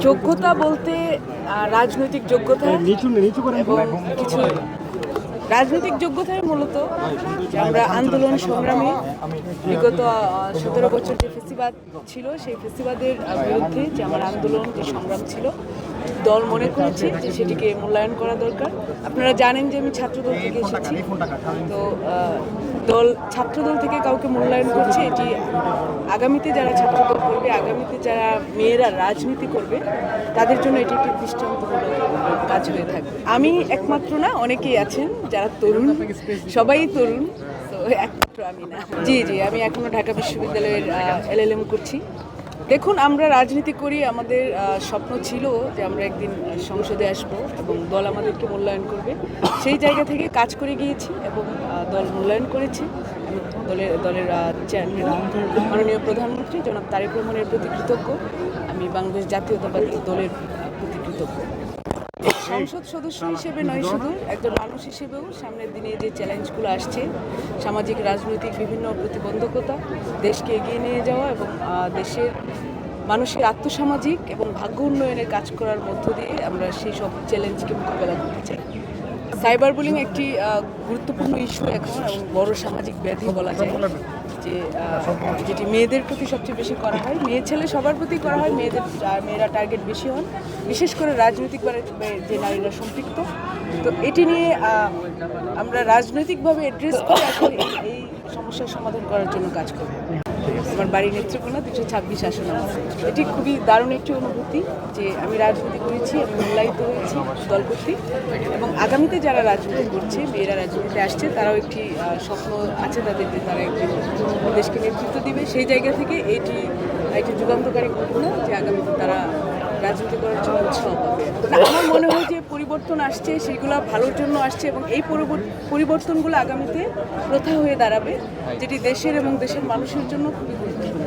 যোগ্যতা বলতে রাজনৈতিক যোগ্যতা এবং কিছু রাজনৈতিক যোগ্যতায় মূলত যে আমরা আন্দোলন সংগ্রামে বিগত 17 বছর যে ফেসিবাদ ছিল সেই ফেসিবাদের বিরুদ্ধে যে আমার আন্দোলন যে সংগ্রাম ছিল, দল মনে করেছে যে সেটিকে মূল্যায়ন করা দরকার। আপনারা জানেন যে আমি ছাত্রদল থেকে এসেছি, তো ছাত্রদল থেকে কাউকে মূল্যায়ন করছে, এটি আগামীতে যারা ছাত্রদল করবে, আগামীতে যারা মেয়েরা রাজনীতি করবে তাদের জন্য এটি একটি দৃষ্টান্তমূলক কাজ হয়ে থাকবে। আমি একমাত্র না, অনেকেই আছেন যারা তরুণ, সবাই তরুণ, তো একমাত্র আমি না। জি, আমি এখনো ঢাকা বিশ্ববিদ্যালয়ের LLM করছি। দেখুন, আমরা রাজনীতি করি, আমাদের স্বপ্ন ছিল যে আমরা একদিন সংসদে আসব এবং দল আমাদেরকে মূল্যায়ন করবে। সেই জায়গা থেকে কাজ করে গিয়েছি এবং দল মূল্যায়ন করেছে। আমি দলের চেয়ারম্যান মাননীয় প্রধানমন্ত্রী জনাব তারেক রহমানের প্রতি কৃতজ্ঞ। আমি বাংলাদেশ জাতীয়তাবাদী দলের প্রতি কৃতজ্ঞ। সংসদ সদস্য হিসেবে নয়, শুধু একজন মানুষ হিসেবেও সামনের দিনে যে চ্যালেঞ্জগুলো আসছে, সামাজিক রাজনৈতিক বিভিন্ন প্রতিবন্ধকতা, দেশকে এগিয়ে নিয়ে যাওয়া এবং দেশের মানুষের আর্থসামাজিক এবং ভাগ্য উন্নয়নের কাজ করার মধ্য দিয়ে আমরা সেই সব চ্যালেঞ্জকে মোকাবেলা করতে চাই। সাইবার বুলিং একটি গুরুত্বপূর্ণ ইস্যু এখন এবং বড় সামাজিক ব্যাধি বলা যায়, যে যেটি মেয়েদের প্রতি সবচেয়ে বেশি করা হয়। মেয়ে ছেলে সবার প্রতি করা হয়, মেয়েরা টার্গেট বেশি হন, বিশেষ করে রাজনৈতিকভাবে যে নারীরা সম্পৃক্ত। তো এটি নিয়ে আমরা রাজনৈতিকভাবে অ্যাড্রেস করে আসলে এই সমস্যার সমাধান করার জন্য কাজ করব। আমার বাড়ির নেত্রকোনা 226 আসন। এটি খুবই দারুণ একটি অনুভূতি যে আমি রাজনীতি করেছি, আমি মূল্যায়িত হয়েছি দল কর্তৃক, এবং আগামীতে যারা রাজনীতি করছে, মেয়েরা রাজনীতিতে আসছে, তারাও একটি স্বপ্ন আছে তাদের যে তারা একদিন দেশকে নেতৃত্ব দিবে। সেই জায়গা থেকে এটি একটি যুগান্তকারী ঘটনা যে আগামীতে তারা রাজনীতি করার জন্য উৎসাহ পাবে। আমার মনে হয় যে পরিবর্তন আসছে, সেগুলো ভালোর জন্য আসছে এবং এই পরিবর্তনগুলো আগামীতে প্রথা হয়ে দাঁড়াবে, যেটি দেশের এবং দেশের মানুষের জন্য খুবই গুরুত্বপূর্ণ।